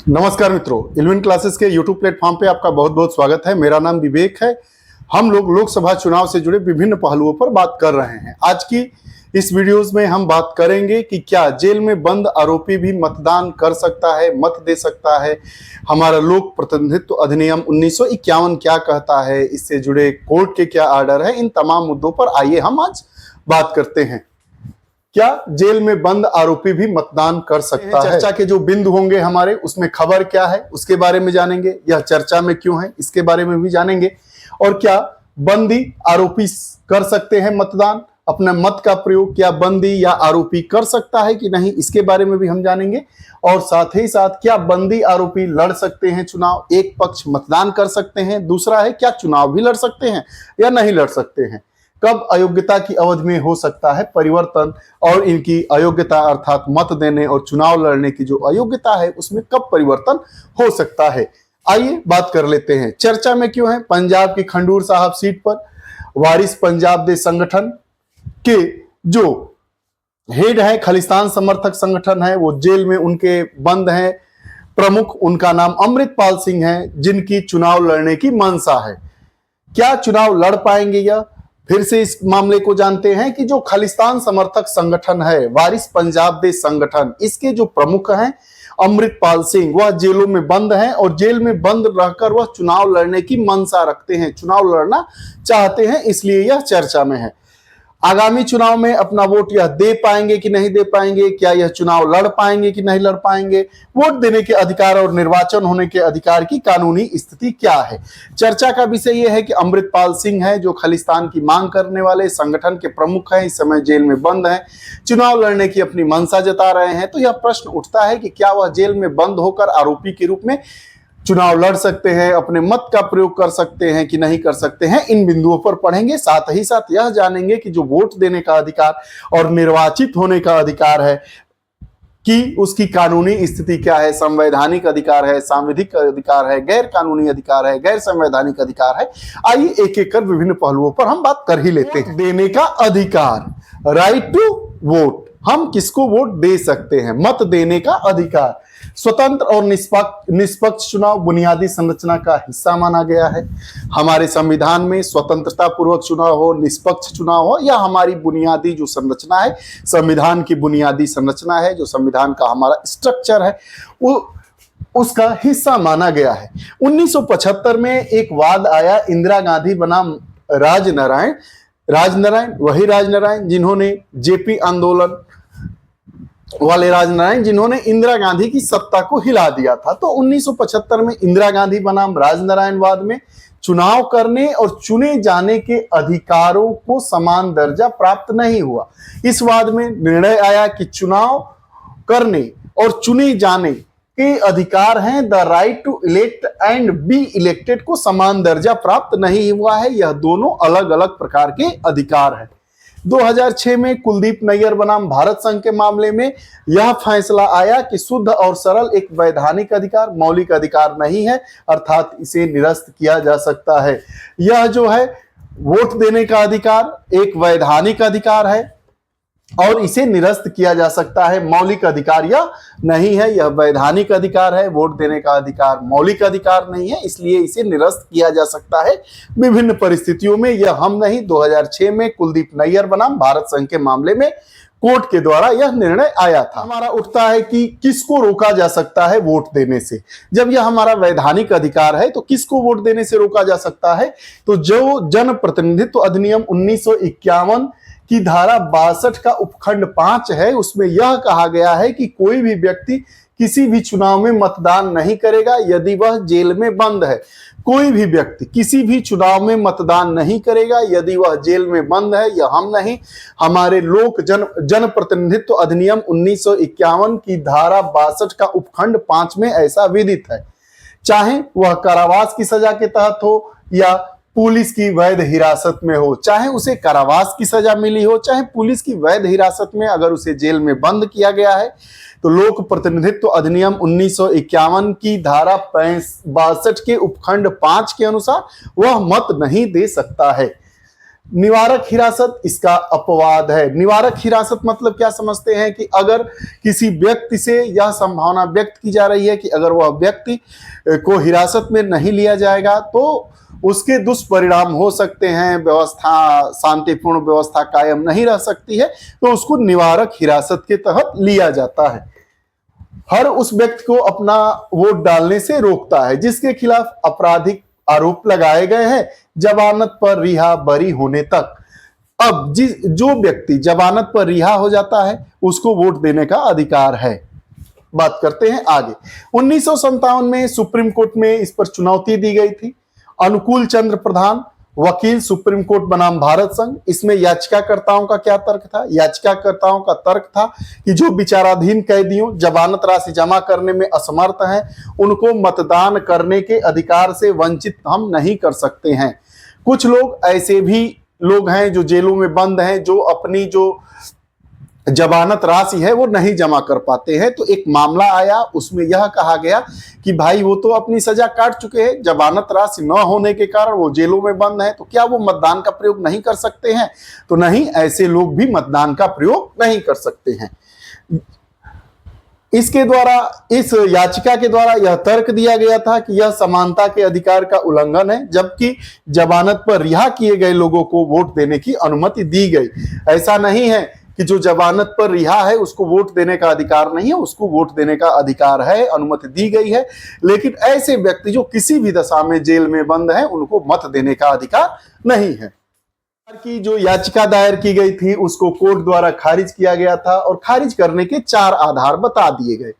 नमस्कार मित्रों, eleven classes के यूट्यूब प्लेटफॉर्म पे आपका बहुत बहुत स्वागत है। मेरा नाम विवेक है। हम लोग लोकसभा चुनाव से जुड़े विभिन्न पहलुओं पर बात कर रहे हैं। आज की इस वीडियोस में हम बात करेंगे कि क्या जेल में बंद आरोपी भी मतदान कर सकता है, मत दे सकता है। हमारा लोक प्रतिनिधित्व अधिनियम 1951 क्या कहता है, इससे जुड़े कोर्ट के क्या आर्डर है। इन तमाम मुद्दों पर आइए हम आज बात करते हैं। क्या जेल में बंद आरोपी भी मतदान कर सकता है? चर्चा के जो बिंदु होंगे हमारे, उसमें खबर क्या है उसके बारे में जानेंगे। यह चर्चा में क्यों है इसके बारे में भी जानेंगे। और क्या बंदी आरोपी कर सकते हैं मतदान, अपने मत का प्रयोग क्या बंदी या आरोपी कर सकता है कि नहीं, इसके बारे में भी हम जानेंगे। और साथ ही साथ क्या बंदी आरोपी लड़ सकते हैं चुनाव, एक पक्ष मतदान कर सकते हैं, दूसरा है क्या चुनाव भी लड़ सकते हैं या नहीं लड़ सकते हैं। कब अयोग्यता की अवधि में हो सकता है परिवर्तन, और इनकी अयोग्यता अर्थात मत देने और चुनाव लड़ने की जो अयोग्यता है उसमें कब परिवर्तन हो सकता है। आइए बात कर लेते हैं। चर्चा में क्यों है? पंजाब की खंडूर साहब सीट पर वारिस पंजाब दे संगठन के जो हेड है, खालिस्तान समर्थक संगठन है, वो जेल में उनके बंद हैं। प्रमुख उनका नाम अमृतपाल सिंह है, जिनकी चुनाव लड़ने की मंशा है। क्या चुनाव लड़ पाएंगे? या फिर से इस मामले को जानते हैं कि जो खालिस्तान समर्थक संगठन है, वारिस पंजाब दे संगठन, इसके जो प्रमुख हैं अमृतपाल सिंह, वह जेलों में बंद हैं और जेल में बंद रहकर वह चुनाव लड़ने की मंशा रखते हैं, चुनाव लड़ना चाहते हैं, इसलिए यह चर्चा में है। आगामी चुनाव में अपना वोट यह दे पाएंगे कि नहीं दे पाएंगे, क्या यह चुनाव लड़ पाएंगे कि नहीं लड़ पाएंगे, वोट देने के अधिकार और निर्वाचन होने के अधिकार की कानूनी स्थिति क्या है। चर्चा का विषय यह है कि अमृतपाल सिंह है जो खालिस्तान की मांग करने वाले संगठन के प्रमुख हैं, इस समय जेल में बंद हैं, चुनाव लड़ने की अपनी मंशा जता रहे हैं। तो यह प्रश्न उठता है कि क्या वह जेल में बंद होकर आरोपी के रूप में चुनाव लड़ सकते हैं, अपने मत का प्रयोग कर सकते हैं कि नहीं कर सकते हैं। इन बिंदुओं पर पढ़ेंगे। साथ ही साथ यह जानेंगे कि जो वोट देने का अधिकार और निर्वाचित होने का अधिकार है कि उसकी कानूनी स्थिति क्या है, संवैधानिक अधिकार है, सांविधिक अधिकार है, गैर कानूनी अधिकार है, गैर संवैधानिक अधिकार है। आइए एक एक कर विभिन्न पहलुओं पर हम बात कर ही लेते हैं। देने का अधिकार, राइट टू वोट, हम किसको वोट दे सकते हैं, मत देने का अधिकार। स्वतंत्र और निष्पक्ष चुनाव बुनियादी संरचना का हिस्सा माना गया है। हमारे संविधान में स्वतंत्रता पूर्वक चुनाव हो, निष्पक्ष चुनाव हो, या हमारी बुनियादी जो संरचना है, संविधान की बुनियादी संरचना है, जो संविधान का हमारा स्ट्रक्चर है, वो उसका हिस्सा माना गया है। 1975 में एक वाद आया, इंदिरा गांधी बनाम राजनारायण, वही राजनारायण जिन्होंने जेपी आंदोलन वाले राजनारायण, जिन्होंने इंदिरा गांधी की सत्ता को हिला दिया था। तो 1975 में इंदिरा गांधी बनाम राजनारायण वाद में चुनाव करने और चुने जाने के अधिकारों को समान दर्जा प्राप्त नहीं हुआ। इस वाद में निर्णय आया कि चुनाव करने और चुने जाने के अधिकार हैं, the right to elect and be elected को समान दर्जा प्राप्त नहीं हुआ है। यह दोनों अलग अलग प्रकार के अधिकार हैं। 2006 में कुलदीप नैयर बनाम भारत संघ के मामले में यह फैसला आया कि शुद्ध और सरल एक वैधानिक अधिकार, मौलिक अधिकार नहीं है, अर्थात इसे निरस्त किया जा सकता है। यह जो है वोट देने का अधिकार एक वैधानिक अधिकार है और इसे निरस्त किया जा सकता है, मौलिक अधिकार यह नहीं है। यह वैधानिक अधिकार है, वोट देने का अधिकार मौलिक अधिकार नहीं है, इसलिए इसे निरस्त किया जा सकता है विभिन्न परिस्थितियों में। यह हम नहीं, 2006 में कुलदीप नैयर बनाम भारत संघ के मामले में कोर्ट के द्वारा यह निर्णय आया था। हमारा उठता है कि किसको रोका जा सकता है वोट देने से। जब यह हमारा वैधानिक अधिकार है तो किसको वोट देने से रोका जा सकता है? तो जो जन प्रतिनिधित्व अधिनियम 1951 की धारा 62 का उपखंड 5 है, उसमें यह कहा गया है कि कोई भी व्यक्ति किसी भी चुनाव में मतदान नहीं करेगा यदि वह जेल में बंद है। कोई भी व्यक्ति किसी भी चुनाव में मतदान नहीं करेगा यदि वह जेल में बंद है। यह हम नहीं, हमारे लोक जन प्रतिनिधित्व अधिनियम 1951 की धारा 62 का उपखंड 5 में ऐसा विधित है। चाहे वह कारावास की सजा के तहत हो या पुलिस की वैध हिरासत में हो, चाहे उसे कारावास की सजा मिली हो, चाहे पुलिस की वैध हिरासत में अगर उसे जेल में बंद किया गया है, तो लोक प्रतिनिधित्व अधिनियम 1951 की धारा 62 के उपखंड 5 के अनुसार वह मत नहीं दे सकता है। निवारक हिरासत इसका अपवाद है। निवारक हिरासत मतलब क्या समझते हैं कि अगर किसी व्यक्ति से यह संभावना व्यक्त की जा रही है कि अगर वह व्यक्ति को हिरासत में नहीं लिया जाएगा तो उसके दुष्परिणाम हो सकते हैं, व्यवस्था शांतिपूर्ण व्यवस्था कायम नहीं रह सकती है, तो उसको निवारक हिरासत के तहत लिया जाता है। हर उस व्यक्ति को अपना वोट डालने से रोकता है जिसके खिलाफ आपराधिक आरोप लगाए गए हैं जमानत पर रिहा बरी होने तक। अब जो व्यक्ति जमानत पर रिहा हो जाता है उसको वोट देने का अधिकार है। बात करते हैं आगे। 1957 में सुप्रीम कोर्ट में इस पर चुनौती दी गई थी। अनुकूल चंद्र प्रधान वकील, सुप्रीम कोर्ट बनाम भारत संघ। इसमें याचिकाकर्ताओं का क्या तर्क था? याचिकाकर्ताओं का तर्क था कि जो विचाराधीन कैदियों जमानत राशि जमा करने में असमर्थ हैं उनको मतदान करने के अधिकार से वंचित हम नहीं कर सकते हैं। कुछ लोग ऐसे भी लोग हैं जो जेलों में बंद हैं, जो अपनी जो जमानत राशि है वो नहीं जमा कर पाते हैं। तो एक मामला आया, उसमें यह कहा गया कि भाई वो तो अपनी सजा काट चुके हैं, जमानत राशि न होने के कारण वो जेलों में बंद है, तो क्या वो मतदान का प्रयोग नहीं कर सकते हैं? तो नहीं, ऐसे लोग भी मतदान का प्रयोग नहीं कर सकते हैं। इसके द्वारा, इस याचिका के द्वारा यह तर्क दिया गया था कि यह समानता के अधिकार का उल्लंघन है, जबकि जमानत पर रिहा किए गए लोगों को वोट देने की अनुमति दी गई। ऐसा नहीं है कि जो जमानत पर रिहा है उसको वोट देने का अधिकार नहीं है, उसको वोट देने का अधिकार है, अनुमति दी गई है। लेकिन ऐसे व्यक्ति जो किसी भी दशा में जेल में बंद हैं उनको मत देने का अधिकार नहीं है। की जो याचिका दायर की गई थी उसको कोर्ट द्वारा खारिज किया गया था और खारिज करने के 4 आधार बता दिए गए।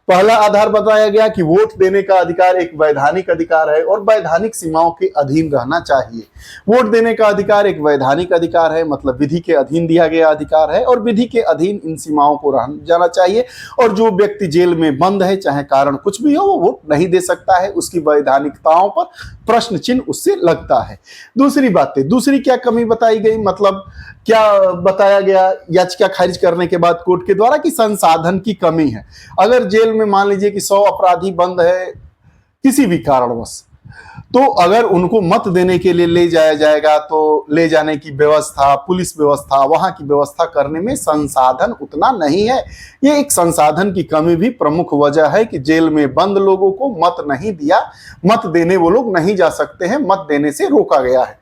पहला आधार बताया गया कि वोट देने का अधिकार एक वैधानिक अधिकार है और वैधानिक सीमाओं के अधीन रहना चाहिए। वोट देने का अधिकार एक वैधानिक अधिकार है, मतलब विधि के अधीन दिया गया अधिकार है और विधि के अधीन इन सीमाओं को रह जाना चाहिए। और जो व्यक्ति जेल में बंद है, चाहे कारण कुछ भी हो, वो वोट नहीं दे सकता है। उसकी वैधानिकताओं पर प्रश्न चिन्ह उससे लगता है। दूसरी क्या कमी बताई गई, मतलब क्या बताया गया याचिका खारिज करने के बाद कोर्ट के द्वारा कि संसाधन की कमी है। अगर जेल में मान लीजिए कि 100 अपराधी बंद है किसी भी कारणवश, तो अगर उनको मत देने के लिए ले जाया जाएगा तो ले जाने की व्यवस्था, पुलिस व्यवस्था, वहां की व्यवस्था करने में संसाधन उतना नहीं है। ये एक संसाधन की कमी भी प्रमुख वजह है कि जेल में बंद लोगों को मत नहीं दिया, मत देने वो लोग नहीं जा सकते हैं, मत देने से रोका गया है।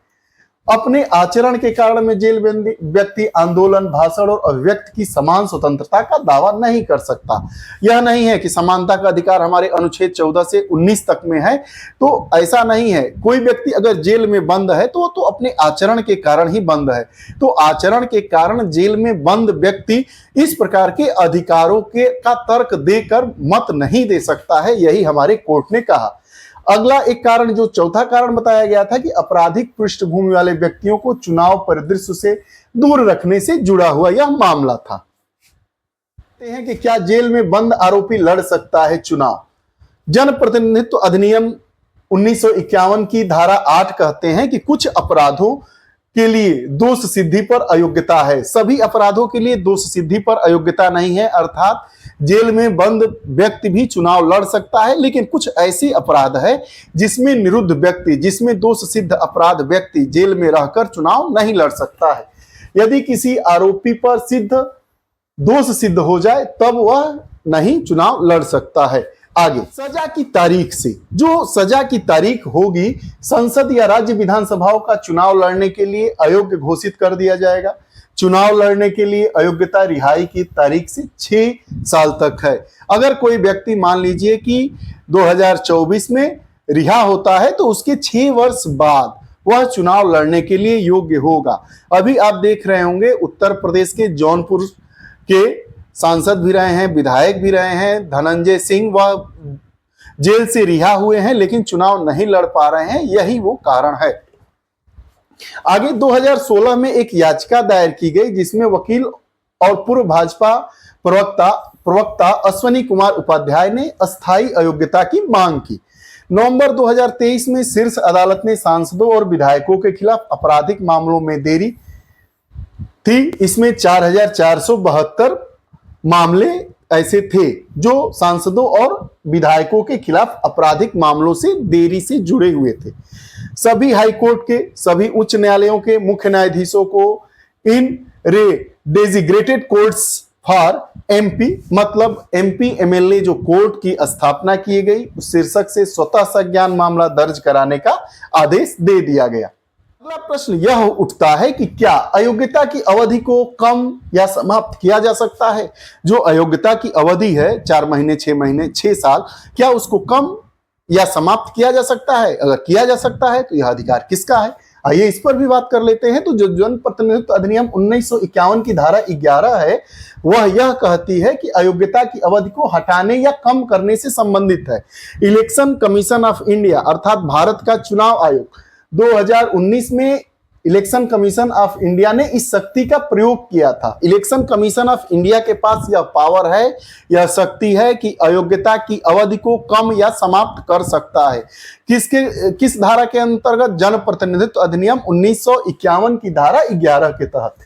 अपने आचरण के कारण में जेल बंदी व्यक्ति आंदोलन, भाषण और अभिव्यक्ति की समान स्वतंत्रता का दावा नहीं कर सकता। यह नहीं है कि समानता का अधिकार हमारे अनुच्छेद 14 से 19 तक में है, तो ऐसा नहीं है। कोई व्यक्ति अगर जेल में बंद है तो अपने आचरण के कारण ही बंद है। तो आचरण के कारण जेल में बंद व्यक्ति इस प्रकार के अधिकारों का तर्क देकर मत नहीं दे सकता है, यही हमारे कोर्ट ने कहा। अगला एक कारण, जो चौथा कारण बताया गया था कि आपराधिक पृष्ठभूमि वाले व्यक्तियों को चुनाव परिदृश्य से दूर रखने से जुड़ा हुआ यह मामला था। कहते हैं कि क्या जेल में बंद आरोपी लड़ सकता है चुनाव? जनप्रतिनिधित्व अधिनियम 1951 की धारा 8 कहते हैं कि कुछ अपराधों के लिए दोष सिद्धि पर अयोग्यता है, सभी अपराधों के लिए दोष सिद्धि पर अयोग्यता नहीं है। अर्थात जेल में बंद व्यक्ति भी चुनाव लड़ सकता है, लेकिन कुछ ऐसे अपराध है जिसमें निरुद्ध व्यक्ति, जिसमें दोष सिद्ध अपराध व्यक्ति जेल में रहकर चुनाव नहीं लड़ सकता है। यदि किसी आरोपी पर दोष सिद्ध हो जाए तब वह नहीं चुनाव लड़ सकता है। आगे, सजा की तारीख से, जो सजा की तारीख होगी, संसद या राज्य विधानसभाओं का चुनाव लड़ने के लिए अयोग्य घोषित कर दिया जाएगा। चुनाव लड़ने के लिए अयोग्यता रिहाई की तारीख से 6 साल तक है। अगर कोई व्यक्ति मान लीजिए कि 2024 में रिहा होता है तो उसके 6 वर्ष बाद वह चुनाव लड़ने के लिए योग्य होगा। अभी आप देख रहे होंगे उत्तर प्रदेश के जौनपुर के सांसद भी रहे हैं, विधायक भी रहे हैं धनंजय सिंह, वह जेल से रिहा हुए हैं लेकिन चुनाव नहीं लड़ पा रहे हैं, यही वो कारण है। आगे 2016 में एक याचिका दायर की गई जिसमें वकील और पूर्व भाजपा प्रवक्ता अश्वनी कुमार उपाध्याय ने अस्थायी अयोग्यता की मांग की। नवंबर 2023 में शीर्ष अदालत ने सांसदों और विधायकों के खिलाफ आपराधिक मामलों में देरी थी। इसमें 4472 मामले ऐसे थे जो सांसदों और विधायकों के खिलाफ आपराधिक मामलों से देरी से जुड़े हुए थे। सभी हाई कोर्ट के, सभी उच्च न्यायालयों के मुख्य न्यायाधीशों को इन रे डेजिग्रेटेड कोर्ट्स फॉर एमपी, मतलब एमपी एमएलए जो कोर्ट की स्थापना की गई, उस शीर्षक से स्वतः संज्ञान मामला दर्ज कराने का आदेश दे दिया गया। अगला प्रश्न यह उठता है कि क्या अयोग्यता की अवधि को कम या समाप्त किया जा सकता है? जो अयोग्यता की अवधि है 4 महीने, 6 महीने, 6 साल, क्या उसको कम या समाप्त किया जा सकता है? अगर किया जा सकता है तो यह अधिकार किसका है? आइए इस पर भी बात कर लेते हैं। तो जो जनप्रतिनिधित्व अधिनियम 1951 की धारा 11 है, वह यह कहती है कि अयोग्यता की अवधि को हटाने या कम करने से संबंधित है। इलेक्शन कमीशन ऑफ इंडिया अर्थात भारत का चुनाव आयोग 2019 में इलेक्शन कमीशन ऑफ इंडिया ने इस शक्ति का प्रयोग किया था। इलेक्शन कमीशन ऑफ इंडिया के पास यह पावर है, यह शक्ति है कि अयोग्यता की अवधि को कम या समाप्त कर सकता है। किस धारा के अंतर्गत? जनप्रतिनिधित्व अधिनियम 1951 की धारा 11 के तहत।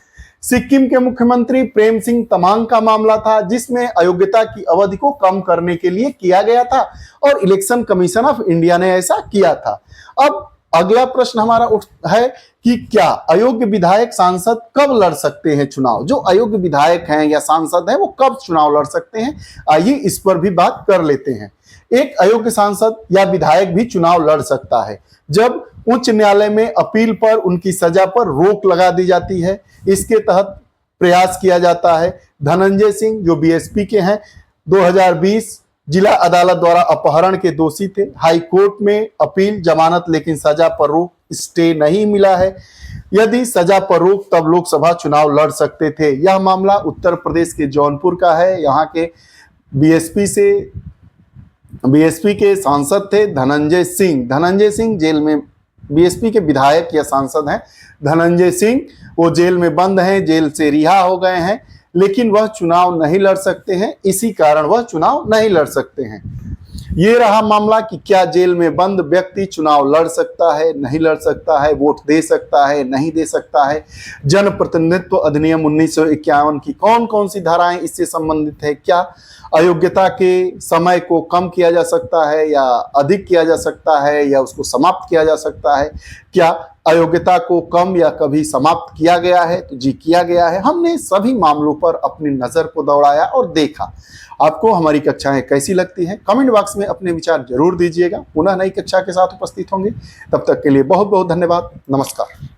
सिक्किम के मुख्यमंत्री प्रेम सिंह तमांग का मामला था, जिसमें अयोग्यता की अवधि को कम करने के लिए किया गया था और इलेक्शन कमीशन ऑफ इंडिया ने ऐसा किया था। अब अगला प्रश्न हमारा है कि क्या अयोग्य विधायक सांसद कब लड़ सकते हैं चुनाव? जो अयोग्य विधायक हैं या सांसद हैं वो कब चुनाव लड़ सकते हैं? आइए इस पर भी बात कर लेते हैं। एक अयोग्य सांसद या विधायक भी चुनाव लड़ सकता है जब उच्च न्यायालय में अपील पर उनकी सजा पर रोक लगा दी जाती है। इसके तहत प्रयास किया जाता है। धनंजय सिंह जो बीएसपी के हैं, 2020 जिला अदालत द्वारा अपहरण के दोषी थे। हाई कोर्ट में अपील, जमानत लेकिन सजा पर रोक, स्टे नहीं मिला है। यदि सजा पर रोक तब लोकसभा चुनाव लड़ सकते थे। यह मामला उत्तर प्रदेश के जौनपुर का है। यहाँ के बीएसपी के सांसद थे धनंजय सिंह। धनंजय सिंह जेल में, बीएसपी के विधायक या सांसद हैं धनंजय सिंह, वो जेल में बंद हैं, जेल से रिहा हो गए हैं, लेकिन वह चुनाव नहीं लड़ सकते हैं। इसी कारण वह चुनाव नहीं लड़ सकते हैं। ये रहा मामला कि क्या जेल में बंद व्यक्ति चुनाव लड़ सकता है, नहीं लड़ सकता है, वोट दे सकता है, नहीं दे सकता है। जनप्रतिनिधित्व अधिनियम 1951 की कौन कौन सी धाराएं इससे संबंधित है? क्या अयोग्यता के समय को कम किया जा सकता है या अधिक किया जा सकता है या उसको समाप्त किया जा सकता है? क्या अयोग्यता को कम या कभी समाप्त किया गया है? तो जी किया गया है। हमने सभी मामलों पर अपनी नजर को दौड़ाया और देखा। आपको हमारी कक्षाएं कैसी लगती हैं? कमेंट बॉक्स में अपने विचार जरूर दीजिएगा। पुनः नई कक्षा के साथ उपस्थित होंगे। तब तक के लिए बहुत बहुत धन्यवाद। नमस्कार।